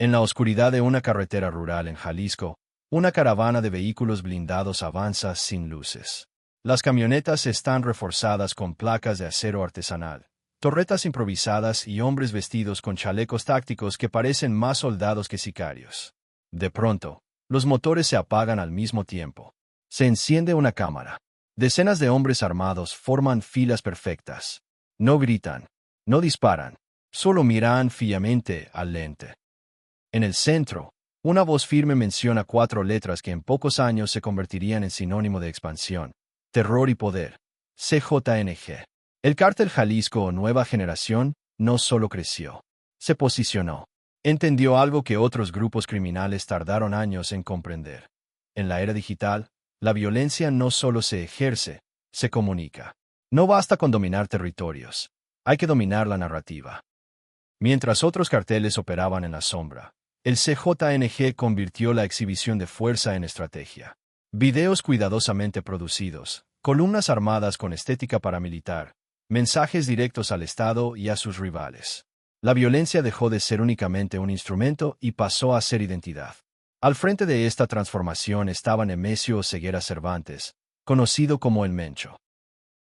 En la oscuridad de una carretera rural en Jalisco, una caravana de vehículos blindados avanza sin luces. Las camionetas están reforzadas con placas de acero artesanal, torretas improvisadas y hombres vestidos con chalecos tácticos que parecen más soldados que sicarios. De pronto, los motores se apagan al mismo tiempo. Se enciende una cámara. Decenas de hombres armados forman filas perfectas. No gritan, no disparan, solo miran fijamente al lente. En el centro, una voz firme menciona 4 letras que en pocos años se convertirían en sinónimo de expansión, terror y poder. CJNG. El cártel Jalisco Nueva Generación no solo creció, se posicionó. Entendió algo que otros grupos criminales tardaron años en comprender. En la era digital, la violencia no solo se ejerce, se comunica. No basta con dominar territorios, hay que dominar la narrativa. Mientras otros carteles operaban en la sombra, el CJNG convirtió la exhibición de fuerza en estrategia. Videos cuidadosamente producidos, columnas armadas con estética paramilitar, mensajes directos al Estado y a sus rivales. La violencia dejó de ser únicamente un instrumento y pasó a ser identidad. Al frente de esta transformación estaba Nemesio Oseguera Cervantes, conocido como el Mencho.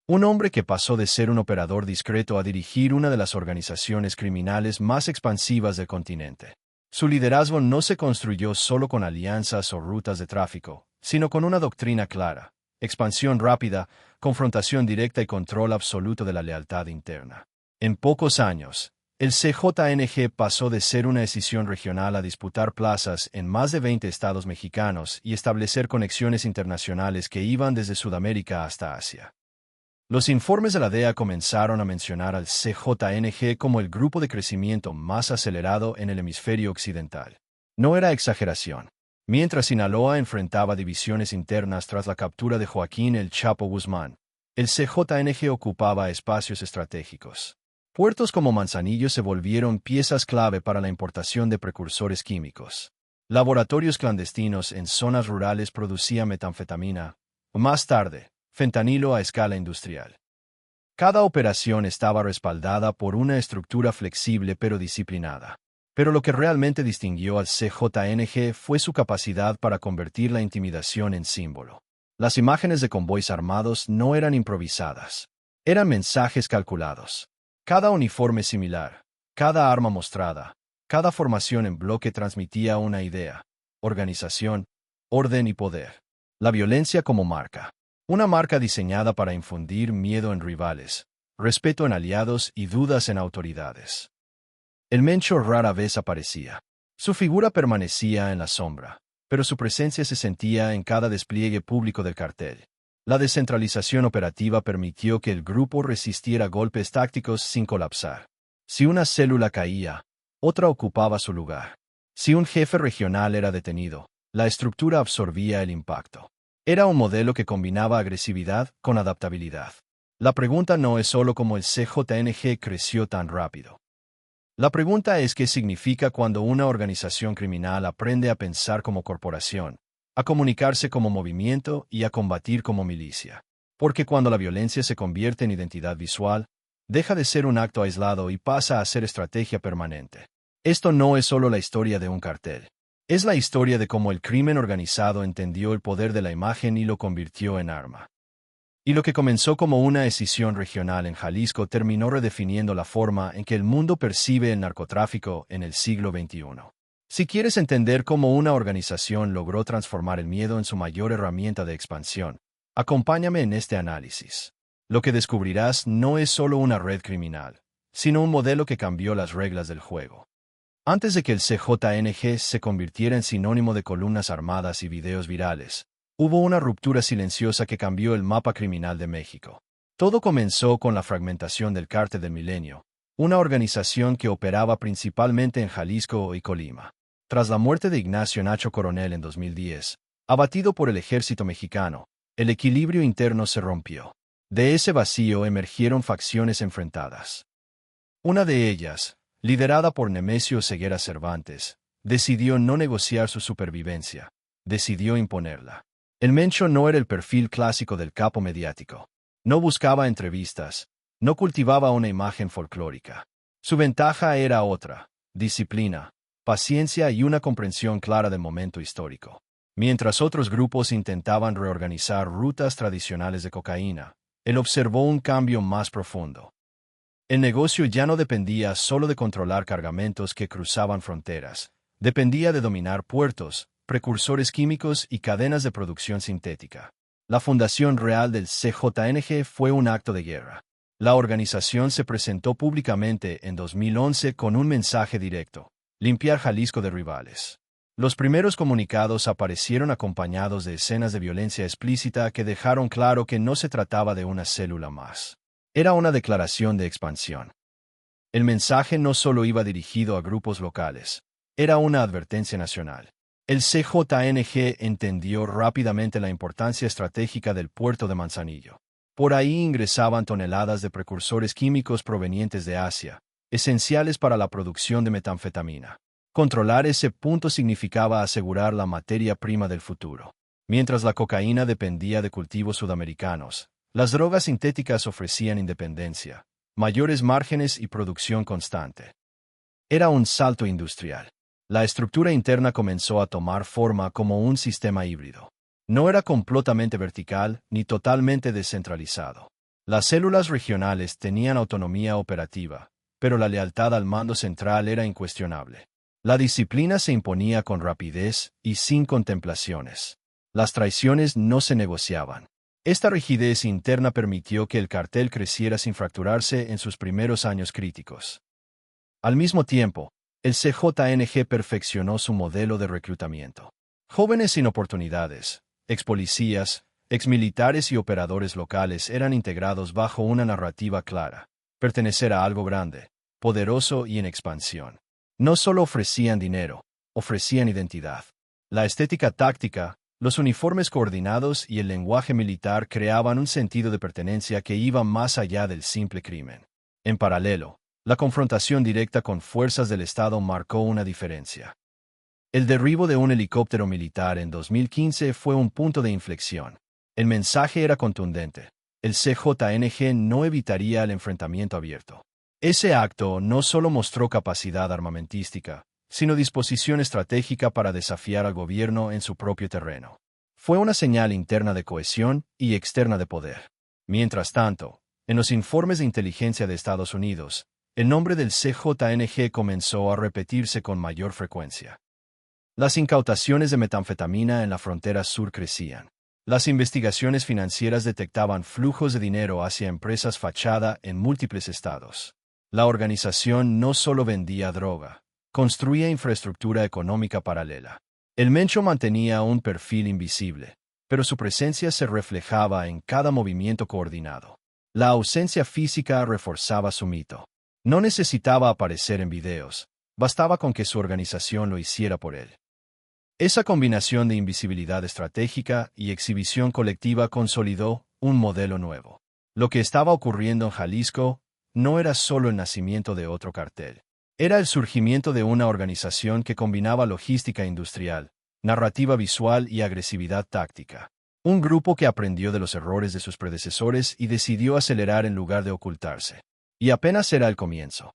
Un hombre que pasó de ser un operador discreto a dirigir una de las organizaciones criminales más expansivas del continente. Su liderazgo no se construyó solo con alianzas o rutas de tráfico, sino con una doctrina clara: expansión rápida, confrontación directa y control absoluto de la lealtad interna. En pocos años, el CJNG pasó de ser una escisión regional a disputar plazas en más de 20 estados mexicanos y establecer conexiones internacionales que iban desde Sudamérica hasta Asia. Los informes de la DEA comenzaron a mencionar al CJNG como el grupo de crecimiento más acelerado en el hemisferio occidental. No era exageración. Mientras Sinaloa enfrentaba divisiones internas tras la captura de Joaquín El Chapo Guzmán, el CJNG ocupaba espacios estratégicos. Puertos como Manzanillo se volvieron piezas clave para la importación de precursores químicos. Laboratorios clandestinos en zonas rurales producían metanfetamina, más tarde, fentanilo a escala industrial. Cada operación estaba respaldada por una estructura flexible pero disciplinada. Pero lo que realmente distinguió al CJNG fue su capacidad para convertir la intimidación en símbolo. Las imágenes de convoys armados no eran improvisadas. Eran mensajes calculados. Cada uniforme similar, cada arma mostrada, cada formación en bloque transmitía una idea: organización, orden y poder. La violencia como marca. Una marca diseñada para infundir miedo en rivales, respeto en aliados y dudas en autoridades. El Mencho rara vez aparecía. Su figura permanecía en la sombra, pero su presencia se sentía en cada despliegue público del cartel. La descentralización operativa permitió que el grupo resistiera golpes tácticos sin colapsar. Si una célula caía, otra ocupaba su lugar. Si un jefe regional era detenido, la estructura absorbía el impacto. Era un modelo que combinaba agresividad con adaptabilidad. La pregunta no es solo cómo el CJNG creció tan rápido. La pregunta es qué significa cuando una organización criminal aprende a pensar como corporación, a comunicarse como movimiento y a combatir como milicia. Porque cuando la violencia se convierte en identidad visual, deja de ser un acto aislado y pasa a ser estrategia permanente. Esto no es solo la historia de un cartel. Es la historia de cómo el crimen organizado entendió el poder de la imagen y lo convirtió en arma. Y lo que comenzó como una escisión regional en Jalisco terminó redefiniendo la forma en que el mundo percibe el narcotráfico en el siglo XXI. Si quieres entender cómo una organización logró transformar el miedo en su mayor herramienta de expansión, acompáñame en este análisis. Lo que descubrirás no es solo una red criminal, sino un modelo que cambió las reglas del juego. Antes de que el CJNG se convirtiera en sinónimo de columnas armadas y videos virales, hubo una ruptura silenciosa que cambió el mapa criminal de México. Todo comenzó con la fragmentación del Cártel del Milenio, una organización que operaba principalmente en Jalisco y Colima. Tras la muerte de Ignacio Nacho Coronel en 2010, abatido por el ejército mexicano, el equilibrio interno se rompió. De ese vacío emergieron facciones enfrentadas. Una de ellas, liderada por Nemesio Oseguera Cervantes, decidió no negociar su supervivencia, decidió imponerla. El Mencho no era el perfil clásico del capo mediático. No buscaba entrevistas, no cultivaba una imagen folclórica. Su ventaja era otra: disciplina, paciencia y una comprensión clara del momento histórico. Mientras otros grupos intentaban reorganizar rutas tradicionales de cocaína, él observó un cambio más profundo. El negocio ya no dependía solo de controlar cargamentos que cruzaban fronteras, dependía de dominar puertos, precursores químicos y cadenas de producción sintética. La fundación real del CJNG fue un acto de guerra. La organización se presentó públicamente en 2011 con un mensaje directo: limpiar Jalisco de rivales. Los primeros comunicados aparecieron acompañados de escenas de violencia explícita que dejaron claro que no se trataba de una célula más. Era una declaración de expansión. El mensaje no solo iba dirigido a grupos locales, era una advertencia nacional. El CJNG entendió rápidamente la importancia estratégica del puerto de Manzanillo. Por ahí ingresaban toneladas de precursores químicos provenientes de Asia, esenciales para la producción de metanfetamina. Controlar ese punto significaba asegurar la materia prima del futuro. Mientras la cocaína dependía de cultivos sudamericanos, las drogas sintéticas ofrecían independencia, mayores márgenes y producción constante. Era un salto industrial. La estructura interna comenzó a tomar forma como un sistema híbrido. No era completamente vertical ni totalmente descentralizado. Las células regionales tenían autonomía operativa, pero la lealtad al mando central era incuestionable. La disciplina se imponía con rapidez y sin contemplaciones. Las traiciones no se negociaban. Esta rigidez interna permitió que el cartel creciera sin fracturarse en sus primeros años críticos. Al mismo tiempo, el CJNG perfeccionó su modelo de reclutamiento. Jóvenes sin oportunidades, expolicías, exmilitares y operadores locales eran integrados bajo una narrativa clara: pertenecer a algo grande, poderoso y en expansión. No solo ofrecían dinero, ofrecían identidad. La estética táctica, los uniformes coordinados y el lenguaje militar creaban un sentido de pertenencia que iba más allá del simple crimen. En paralelo, la confrontación directa con fuerzas del Estado marcó una diferencia. El derribo de un helicóptero militar en 2015 fue un punto de inflexión. El mensaje era contundente: el CJNG no evitaría el enfrentamiento abierto. Ese acto no solo mostró capacidad armamentística, sino disposición estratégica para desafiar al gobierno en su propio terreno. Fue una señal interna de cohesión y externa de poder. Mientras tanto, en los informes de inteligencia de Estados Unidos, el nombre del CJNG comenzó a repetirse con mayor frecuencia. Las incautaciones de metanfetamina en la frontera sur crecían. Las investigaciones financieras detectaban flujos de dinero hacia empresas fachada en múltiples estados. La organización no solo vendía droga, construía infraestructura económica paralela. El Mencho mantenía un perfil invisible, pero su presencia se reflejaba en cada movimiento coordinado. La ausencia física reforzaba su mito. No necesitaba aparecer en videos, bastaba con que su organización lo hiciera por él. Esa combinación de invisibilidad estratégica y exhibición colectiva consolidó un modelo nuevo. Lo que estaba ocurriendo en Jalisco no era solo el nacimiento de otro cartel. Era el surgimiento de una organización que combinaba logística industrial, narrativa visual y agresividad táctica. Un grupo que aprendió de los errores de sus predecesores y decidió acelerar en lugar de ocultarse. Y apenas era el comienzo.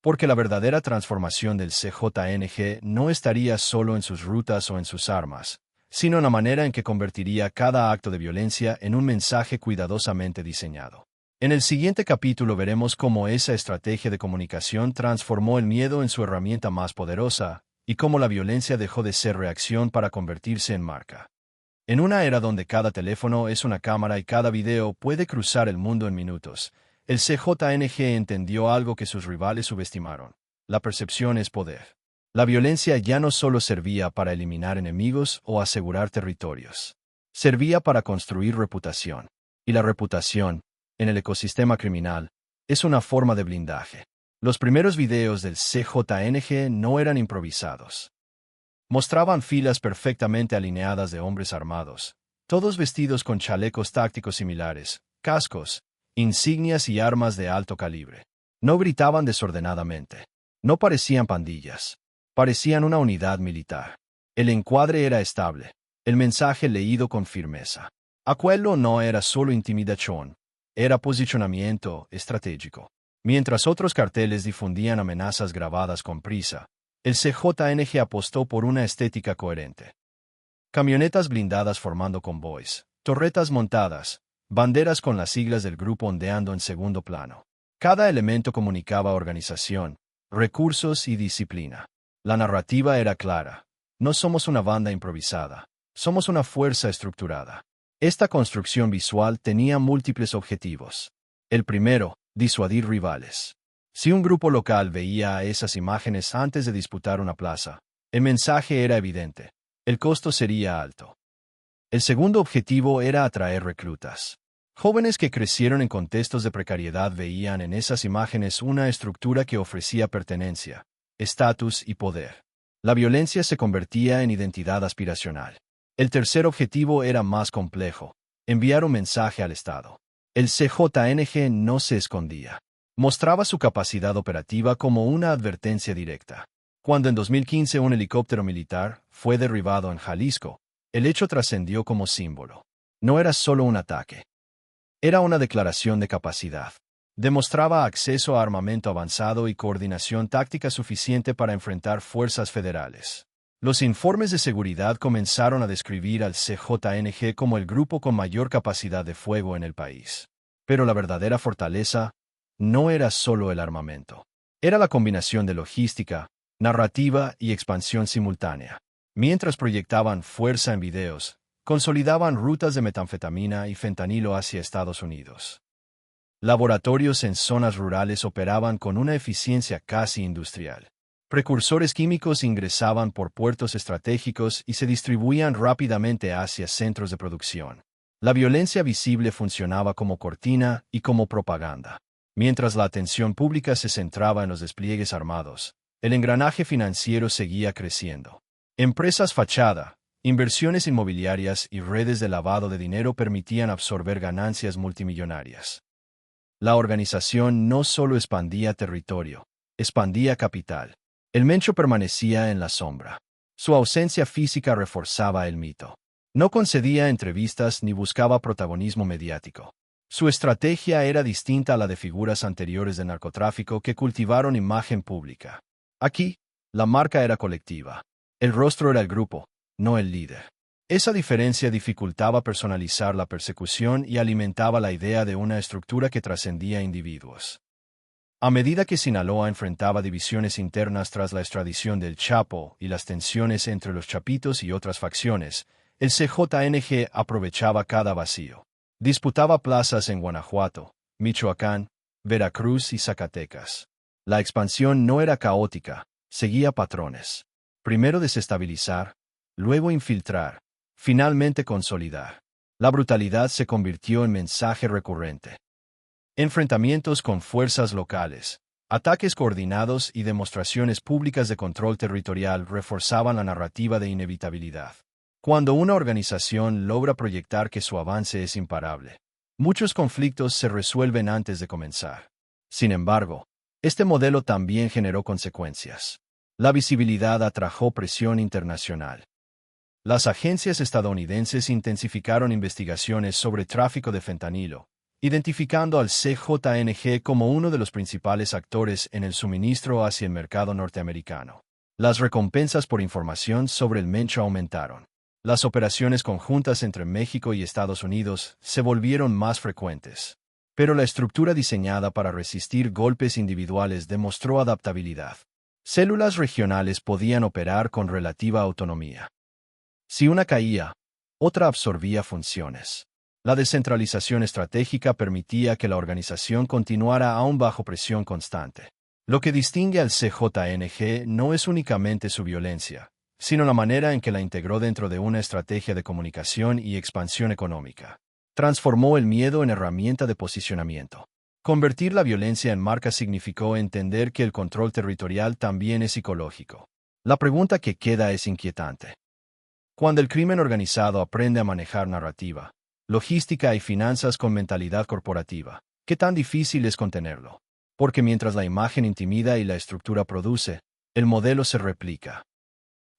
Porque la verdadera transformación del CJNG no estaría solo en sus rutas o en sus armas, sino en la manera en que convertiría cada acto de violencia en un mensaje cuidadosamente diseñado. En el siguiente capítulo veremos cómo esa estrategia de comunicación transformó el miedo en su herramienta más poderosa, y cómo la violencia dejó de ser reacción para convertirse en marca. En una era donde cada teléfono es una cámara y cada video puede cruzar el mundo en minutos, el CJNG entendió algo que sus rivales subestimaron: la percepción es poder. La violencia ya no solo servía para eliminar enemigos o asegurar territorios. Servía para construir reputación. Y la reputación, en el ecosistema criminal, es una forma de blindaje. Los primeros videos del CJNG no eran improvisados. Mostraban filas perfectamente alineadas de hombres armados, todos vestidos con chalecos tácticos similares, cascos, insignias y armas de alto calibre. No gritaban desordenadamente. No parecían pandillas. Parecían una unidad militar. El encuadre era estable. El mensaje leído con firmeza. Aquello no era solo intimidación. Era posicionamiento estratégico. Mientras otros carteles difundían amenazas grabadas con prisa, El CJNG apostó por una estética coherente. Camionetas blindadas formando convoys, torretas montadas, banderas con las siglas del grupo ondeando en segundo plano. Cada elemento comunicaba organización, recursos y disciplina. La narrativa era clara. No somos una banda improvisada. Somos una fuerza estructurada. Esta construcción visual tenía múltiples objetivos. El primero, disuadir rivales. Si un grupo local veía esas imágenes antes de disputar una plaza, el mensaje era evidente. El costo sería alto. El segundo objetivo era atraer reclutas. Jóvenes que crecieron en contextos de precariedad veían en esas imágenes una estructura que ofrecía pertenencia, estatus y poder. La violencia se convertía en identidad aspiracional. El tercer objetivo era más complejo: enviar un mensaje al Estado. El CJNG no se escondía. Mostraba su capacidad operativa como una advertencia directa. Cuando en 2015 un helicóptero militar fue derribado en Jalisco, el hecho trascendió como símbolo. No era solo un ataque. Era una declaración de capacidad. Demostraba acceso a armamento avanzado y coordinación táctica suficiente para enfrentar fuerzas federales. Los informes de seguridad comenzaron a describir al CJNG como el grupo con mayor capacidad de fuego en el país. Pero la verdadera fortaleza no era solo el armamento. Era la combinación de logística, narrativa y expansión simultánea. Mientras proyectaban fuerza en videos, consolidaban rutas de metanfetamina y fentanilo hacia Estados Unidos. Laboratorios en zonas rurales operaban con una eficiencia casi industrial. Precursores químicos ingresaban por puertos estratégicos y se distribuían rápidamente hacia centros de producción. La violencia visible funcionaba como cortina y como propaganda. Mientras la atención pública se centraba en los despliegues armados, el engranaje financiero seguía creciendo. Empresas fachada, inversiones inmobiliarias y redes de lavado de dinero permitían absorber ganancias multimillonarias. La organización no solo expandía territorio, expandía capital. El Mencho permanecía en la sombra. Su ausencia física reforzaba el mito. No concedía entrevistas ni buscaba protagonismo mediático. Su estrategia era distinta a la de figuras anteriores del narcotráfico que cultivaron imagen pública. Aquí, la marca era colectiva. El rostro era el grupo, no el líder. Esa diferencia dificultaba personalizar la persecución y alimentaba la idea de una estructura que trascendía individuos. A medida que Sinaloa enfrentaba divisiones internas tras la extradición del Chapo y las tensiones entre los Chapitos y otras facciones, el CJNG aprovechaba cada vacío. Disputaba plazas en Guanajuato, Michoacán, Veracruz y Zacatecas. La expansión no era caótica, seguía patrones. Primero desestabilizar, luego infiltrar, finalmente consolidar. La brutalidad se convirtió en mensaje recurrente. Enfrentamientos con fuerzas locales, ataques coordinados y demostraciones públicas de control territorial reforzaban la narrativa de inevitabilidad. Cuando una organización logra proyectar que su avance es imparable, muchos conflictos se resuelven antes de comenzar. Sin embargo, este modelo también generó consecuencias. La visibilidad atrajo presión internacional. Las agencias estadounidenses intensificaron investigaciones sobre tráfico de fentanilo, identificando al CJNG como uno de los principales actores en el suministro hacia el mercado norteamericano. Las recompensas por información sobre el Mencho aumentaron. Las operaciones conjuntas entre México y Estados Unidos se volvieron más frecuentes. Pero la estructura diseñada para resistir golpes individuales demostró adaptabilidad. Células regionales podían operar con relativa autonomía. Si una caía, otra absorbía funciones. La descentralización estratégica permitía que la organización continuara aún bajo presión constante. Lo que distingue al CJNG no es únicamente su violencia, sino la manera en que la integró dentro de una estrategia de comunicación y expansión económica. Transformó el miedo en herramienta de posicionamiento. Convertir la violencia en marca significó entender que el control territorial también es psicológico. La pregunta que queda es inquietante. Cuando el crimen organizado aprende a manejar narrativa, logística y finanzas con mentalidad corporativa, ¿qué tan difícil es contenerlo? Porque mientras la imagen intimida y la estructura produce, el modelo se replica.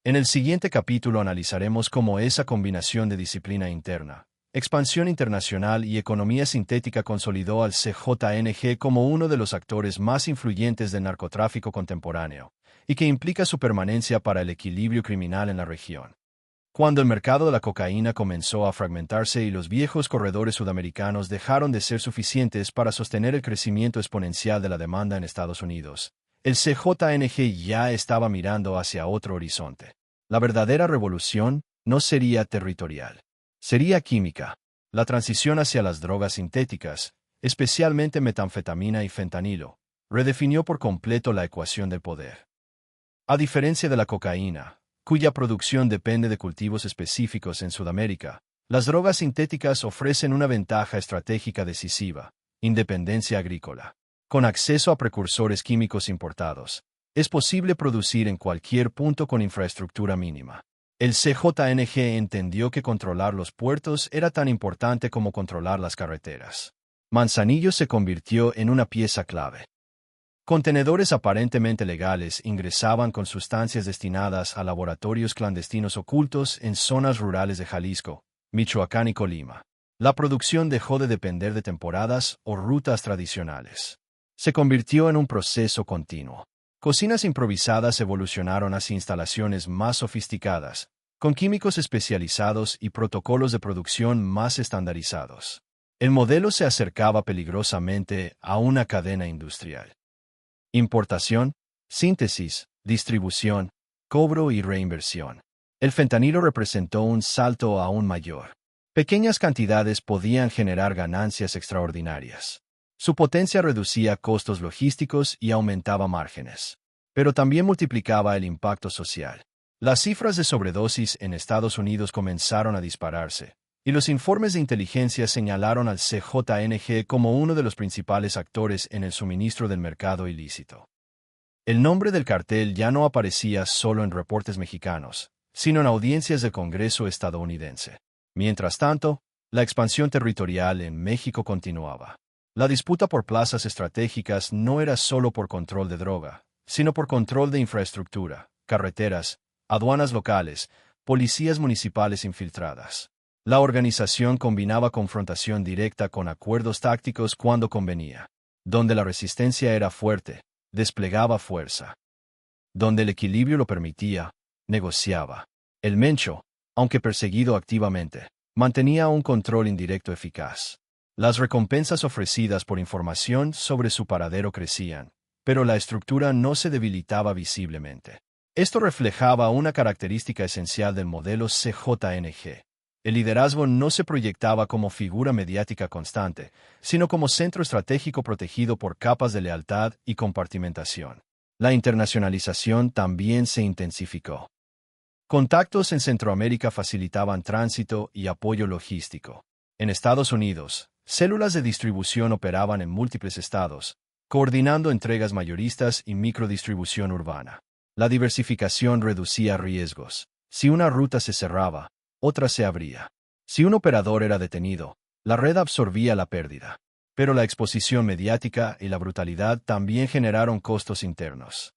En el siguiente capítulo analizaremos cómo esa combinación de disciplina interna, expansión internacional y economía sintética consolidó al CJNG como uno de los actores más influyentes del narcotráfico contemporáneo, y que implica su permanencia para el equilibrio criminal en la región. Cuando el mercado de la cocaína comenzó a fragmentarse y los viejos corredores sudamericanos dejaron de ser suficientes para sostener el crecimiento exponencial de la demanda en Estados Unidos, el CJNG ya estaba mirando hacia otro horizonte. La verdadera revolución no sería territorial, sería química. La transición hacia las drogas sintéticas, especialmente metanfetamina y fentanilo, redefinió por completo la ecuación del poder. A diferencia de la cocaína, cuya producción depende de cultivos específicos en Sudamérica, las drogas sintéticas ofrecen una ventaja estratégica decisiva: independencia agrícola. Con acceso a precursores químicos importados, es posible producir en cualquier punto con infraestructura mínima. El CJNG entendió que controlar los puertos era tan importante como controlar las carreteras. Manzanillo se convirtió en una pieza clave. Contenedores aparentemente legales ingresaban con sustancias destinadas a laboratorios clandestinos ocultos en zonas rurales de Jalisco, Michoacán y Colima. La producción dejó de depender de temporadas o rutas tradicionales. Se convirtió en un proceso continuo. Cocinas improvisadas evolucionaron hacia instalaciones más sofisticadas, con químicos especializados y protocolos de producción más estandarizados. El modelo se acercaba peligrosamente a una cadena industrial. Importación, síntesis, distribución, cobro y reinversión. El fentanilo representó un salto aún mayor. Pequeñas cantidades podían generar ganancias extraordinarias. Su potencia reducía costos logísticos y aumentaba márgenes, pero también multiplicaba el impacto social. Las cifras de sobredosis en Estados Unidos comenzaron a dispararse, y los informes de inteligencia señalaron al CJNG como uno de los principales actores en el suministro del mercado ilícito. El nombre del cartel ya no aparecía solo en reportes mexicanos, sino en audiencias del Congreso estadounidense. Mientras tanto, la expansión territorial en México continuaba. La disputa por plazas estratégicas no era solo por control de droga, sino por control de infraestructura, carreteras, aduanas locales, policías municipales infiltradas. La organización combinaba confrontación directa con acuerdos tácticos cuando convenía. Donde la resistencia era fuerte, desplegaba fuerza. Donde el equilibrio lo permitía, negociaba. El Mencho, aunque perseguido activamente, mantenía un control indirecto eficaz. Las recompensas ofrecidas por información sobre su paradero crecían, pero la estructura no se debilitaba visiblemente. Esto reflejaba una característica esencial del modelo CJNG. El liderazgo no se proyectaba como figura mediática constante, sino como centro estratégico protegido por capas de lealtad y compartimentación. La internacionalización también se intensificó. Contactos en Centroamérica facilitaban tránsito y apoyo logístico. En Estados Unidos, células de distribución operaban en múltiples estados, coordinando entregas mayoristas y microdistribución urbana. La diversificación reducía riesgos. Si una ruta se cerraba, otra se abría. Si un operador era detenido, la red absorbía la pérdida. Pero la exposición mediática y la brutalidad también generaron costos internos.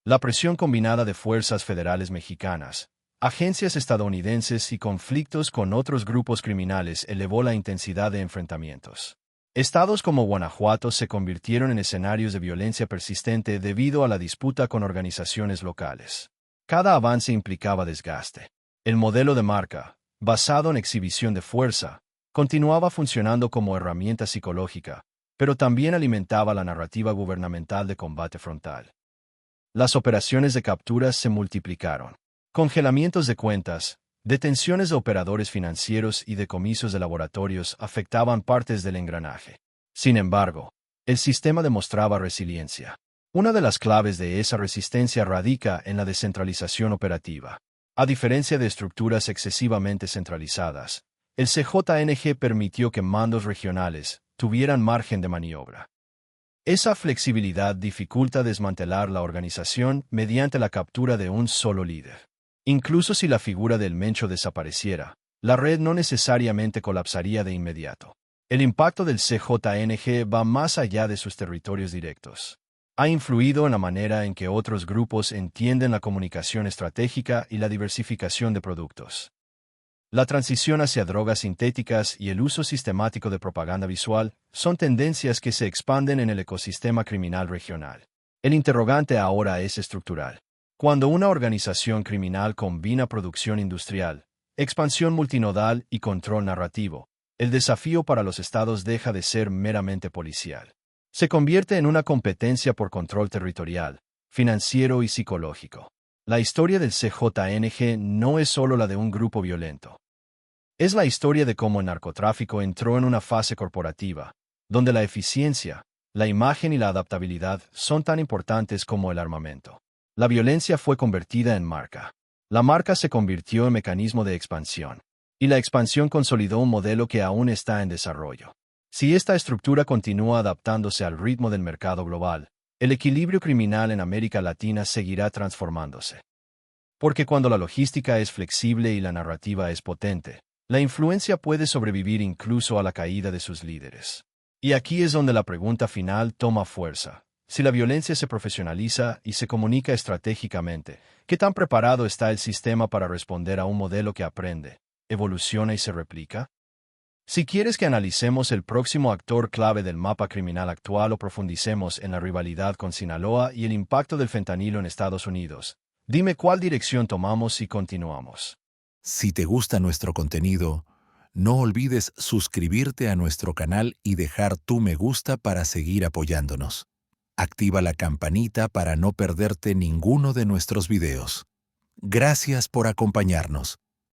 La presión combinada de fuerzas federales mexicanas, agencias estadounidenses y conflictos con otros grupos criminales elevó la intensidad de enfrentamientos. Estados como Guanajuato se convirtieron en escenarios de violencia persistente debido a la disputa con organizaciones locales. Cada avance implicaba desgaste. El modelo de marca, basado en exhibición de fuerza, continuaba funcionando como herramienta psicológica, pero también alimentaba la narrativa gubernamental de combate frontal. Las operaciones de capturas se multiplicaron. Congelamientos de cuentas, detenciones de operadores financieros y decomisos de laboratorios afectaban partes del engranaje. Sin embargo, el sistema demostraba resiliencia. Una de las claves de esa resistencia radica en la descentralización operativa. A diferencia de estructuras excesivamente centralizadas, el CJNG permitió que mandos regionales tuvieran margen de maniobra. Esa flexibilidad dificulta desmantelar la organización mediante la captura de un solo líder. Incluso si la figura del Mencho desapareciera, la red no necesariamente colapsaría de inmediato. El impacto del CJNG va más allá de sus territorios directos. Ha influido en la manera en que otros grupos entienden la comunicación estratégica y la diversificación de productos. La transición hacia drogas sintéticas y el uso sistemático de propaganda visual son tendencias que se expanden en el ecosistema criminal regional. El interrogante ahora es estructural. Cuando una organización criminal combina producción industrial, expansión multinodal y control narrativo, el desafío para los estados deja de ser meramente policial. Se convierte en una competencia por control territorial, financiero y psicológico. La historia del CJNG no es solo la de un grupo violento. Es la historia de cómo el narcotráfico entró en una fase corporativa, donde la eficiencia, la imagen y la adaptabilidad son tan importantes como el armamento. La violencia fue convertida en marca. La marca se convirtió en mecanismo de expansión. Y la expansión consolidó un modelo que aún está en desarrollo. Si esta estructura continúa adaptándose al ritmo del mercado global, el equilibrio criminal en América Latina seguirá transformándose. Porque cuando la logística es flexible y la narrativa es potente, la influencia puede sobrevivir incluso a la caída de sus líderes. Y aquí es donde la pregunta final toma fuerza. Si la violencia se profesionaliza y se comunica estratégicamente, ¿qué tan preparado está el sistema para responder a un modelo que aprende, evoluciona y se replica? Si quieres que analicemos el próximo actor clave del mapa criminal actual o profundicemos en la rivalidad con Sinaloa y el impacto del fentanilo en Estados Unidos, dime cuál dirección tomamos y continuamos. Si te gusta nuestro contenido, no olvides suscribirte a nuestro canal y dejar tu me gusta para seguir apoyándonos. Activa la campanita para no perderte ninguno de nuestros videos. Gracias por acompañarnos.